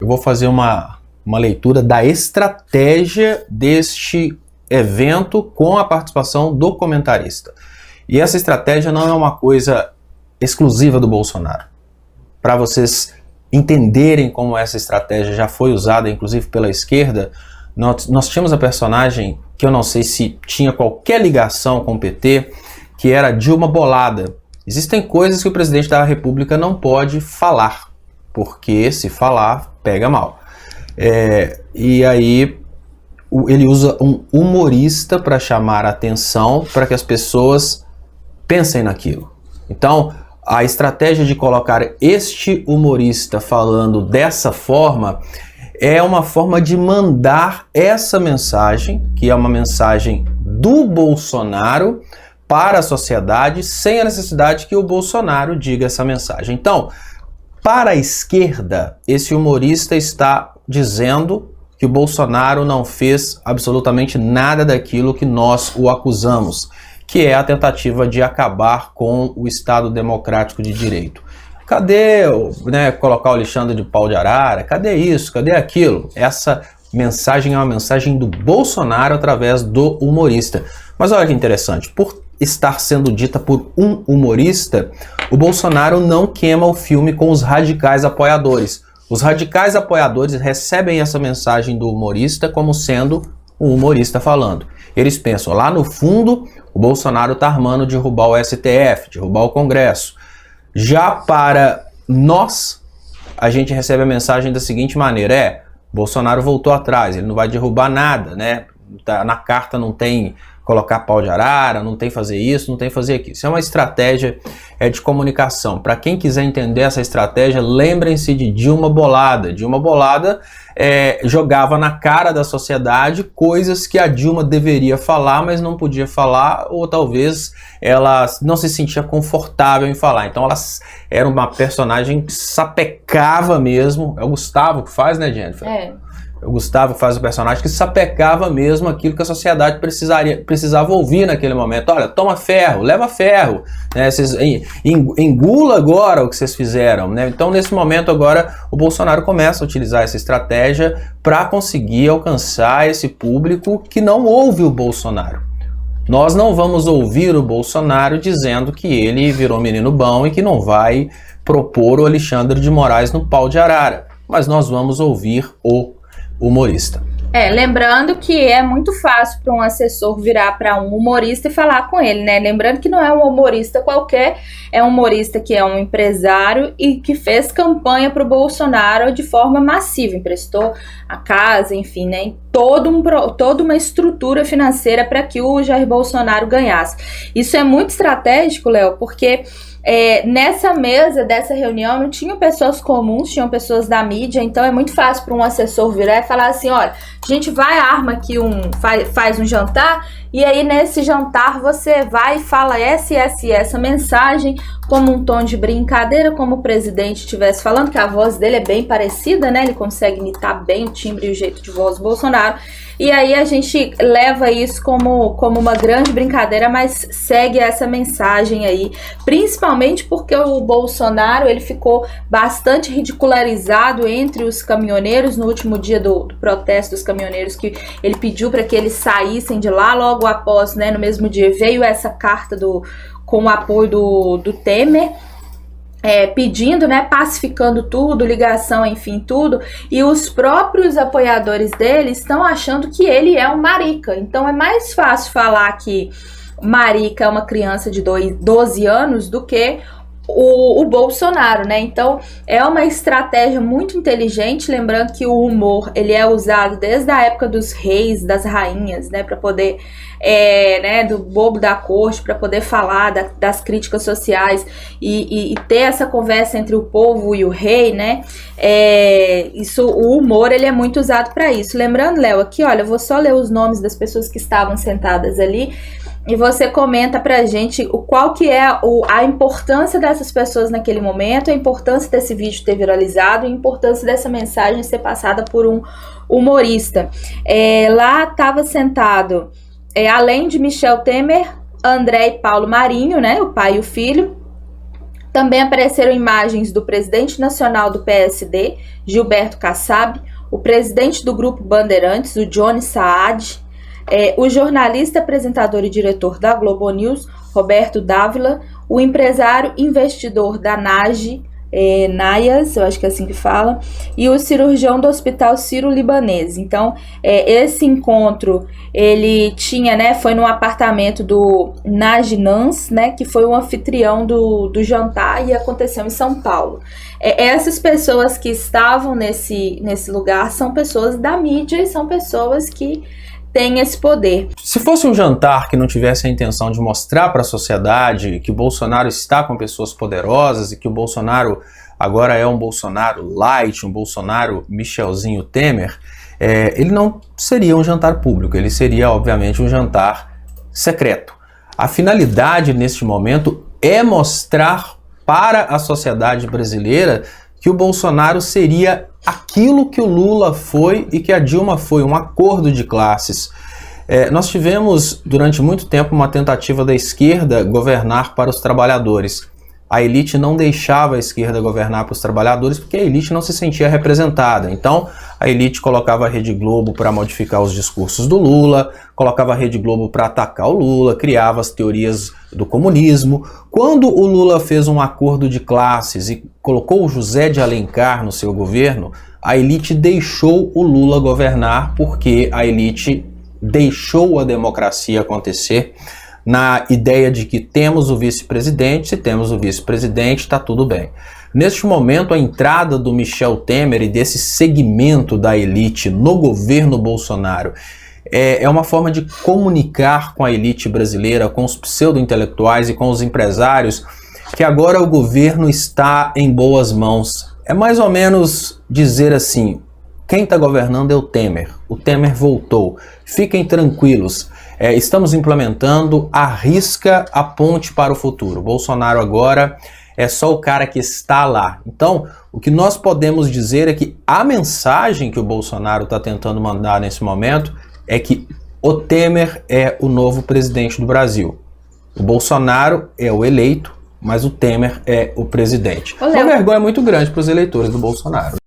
Eu vou fazer uma leitura da estratégia deste evento com a participação do comentarista. E essa estratégia não é uma coisa exclusiva do Bolsonaro. Para vocês entenderem como essa estratégia já foi usada, inclusive pela esquerda, nós tínhamos a personagem que eu não sei se tinha qualquer ligação com o PT, que era Dilma Bolada. Existem coisas que o presidente da República não pode falar, porque se falar, pega mal. E aí ele usa um humorista para chamar a atenção, para que as pessoas pensem naquilo. Então, a estratégia de colocar este humorista falando dessa forma é uma forma de mandar essa mensagem, que é uma mensagem do Bolsonaro, para a sociedade, sem a necessidade que o Bolsonaro diga essa mensagem. Então, para a esquerda, esse humorista está dizendo que o Bolsonaro não fez absolutamente nada daquilo que nós o acusamos, que é a tentativa de acabar com o Estado democrático de direito. Cadê, colocar o Alexandre de pau de arara? Cadê isso? Cadê aquilo? Essa mensagem é uma mensagem do Bolsonaro através do humorista. Mas olha que interessante, por estar sendo dita por um humorista, o Bolsonaro não queima o filme com os radicais apoiadores. Os radicais apoiadores recebem essa mensagem do humorista como sendo um humorista falando. Eles pensam, lá no fundo, o Bolsonaro está armando derrubar o STF, derrubar o Congresso. Já para nós, a gente recebe a mensagem da seguinte maneira, Bolsonaro voltou atrás, ele não vai derrubar nada, né? Na carta não tem colocar pau de arara, não tem fazer isso, não tem fazer aquilo. Isso é uma estratégia de comunicação. Para quem quiser entender essa estratégia, lembrem-se de Dilma Bolada. Dilma Bolada jogava na cara da sociedade coisas que a Dilma deveria falar, mas não podia falar, ou talvez ela não se sentia confortável em falar. Então ela era uma personagem que sapecava mesmo. É o Gustavo que faz, né, Jennifer? O Gustavo faz o personagem que sapecava mesmo aquilo que a sociedade precisava ouvir naquele momento. Olha, toma ferro, leva ferro, né? Vocês engula agora o que vocês fizeram, né? Então, nesse momento agora, o Bolsonaro começa a utilizar essa estratégia para conseguir alcançar esse público que não ouve o Bolsonaro. Nós não vamos ouvir o Bolsonaro dizendo que ele virou menino bom e que não vai propor o Alexandre de Moraes no pau de arara, mas nós vamos ouvir o humorista. Lembrando que é muito fácil para um assessor virar para um humorista e falar com ele, né? Lembrando que não é um humorista qualquer, é um humorista que é um empresário e que fez campanha para o Bolsonaro de forma massiva, emprestou a casa, enfim, né? Toda uma estrutura financeira para que o Jair Bolsonaro ganhasse. Isso é muito estratégico, Léo, porque nessa mesa dessa reunião não tinham pessoas comuns, tinham pessoas da mídia, então é muito fácil para um assessor virar e falar assim, olha, a gente arma aqui faz um jantar, e aí nesse jantar você vai e fala essa mensagem como um tom de brincadeira, como o presidente estivesse falando, que a voz dele é bem parecida, né? Ele consegue imitar bem o timbre e o jeito de voz do Bolsonaro. E aí a gente leva isso como uma grande brincadeira, mas segue essa mensagem aí, principalmente porque o Bolsonaro ele ficou bastante ridicularizado entre os caminhoneiros no último dia do protesto dos caminhoneiros, que ele pediu para que eles saíssem de lá. Logo após, né, no mesmo dia, veio essa carta com o apoio do Temer, pedindo, né, pacificando tudo, ligação, enfim, tudo, e os próprios apoiadores dele estão achando que ele é um marica. Então é mais fácil falar que marica é uma criança de 12 anos do que o Bolsonaro, né? Então é uma estratégia muito inteligente, lembrando que o humor ele é usado desde a época dos reis, das rainhas, né, para poder do bobo da corte, para poder falar das críticas sociais e ter essa conversa entre o povo e o rei, né? O humor ele é muito usado para isso. Lembrando, Léo, aqui, olha, eu vou só ler os nomes das pessoas que estavam sentadas ali. E você comenta pra gente qual que é a importância dessas pessoas naquele momento, a importância desse vídeo ter viralizado, a importância dessa mensagem ser passada por um humorista. Lá estava sentado, além de Michel Temer, André e Paulo Marinho, né, o pai e o filho, Também apareceram imagens do presidente nacional do PSD, Gilberto Kassab, o presidente do Grupo Bandeirantes, o Johnny Saad, o jornalista, apresentador e diretor da Globo News, Roberto Dávila, o empresário investidor da NAGE, Nayas, eu acho que é assim que fala, e o cirurgião do Hospital Sírio-Libanês. Então, esse encontro, ele tinha, né, foi no apartamento do Najinans, né, que foi o anfitrião do jantar e aconteceu em São Paulo. Essas pessoas que estavam nesse lugar são pessoas da mídia e são pessoas que têm esse poder. Se fosse um jantar que não tivesse a intenção de mostrar para a sociedade que o Bolsonaro está com pessoas poderosas e que o Bolsonaro agora é um Bolsonaro light, um Bolsonaro Michelzinho Temer, ele não seria um jantar público, ele seria obviamente um jantar secreto. A finalidade neste momento é mostrar para a sociedade brasileira que o Bolsonaro seria aquilo que o Lula foi e que a Dilma foi, um acordo de classes. Nós tivemos durante muito tempo uma tentativa da esquerda governar para os trabalhadores. A elite não deixava a esquerda governar para os trabalhadores porque a elite não se sentia representada. Então, a elite colocava a Rede Globo para modificar os discursos do Lula, colocava a Rede Globo para atacar o Lula, criava as teorias do comunismo. Quando o Lula fez um acordo de classes e colocou o José de Alencar no seu governo, a elite deixou o Lula governar porque a elite deixou a democracia acontecer, na ideia de que temos o vice-presidente, se temos o vice-presidente, está tudo bem. Neste momento, a entrada do Michel Temer e desse segmento da elite no governo Bolsonaro é uma forma de comunicar com a elite brasileira, com os pseudo-intelectuais e com os empresários, que agora o governo está em boas mãos. É mais ou menos dizer assim: quem está governando é o Temer voltou, fiquem tranquilos. Estamos implementando à risca a ponte para o futuro. Bolsonaro agora é só o cara que está lá. Então, o que nós podemos dizer é que a mensagem que o Bolsonaro está tentando mandar nesse momento é que o Temer é o novo presidente do Brasil. O Bolsonaro é o eleito, mas o Temer é o presidente. Uma vergonha muito grande para os eleitores do Bolsonaro.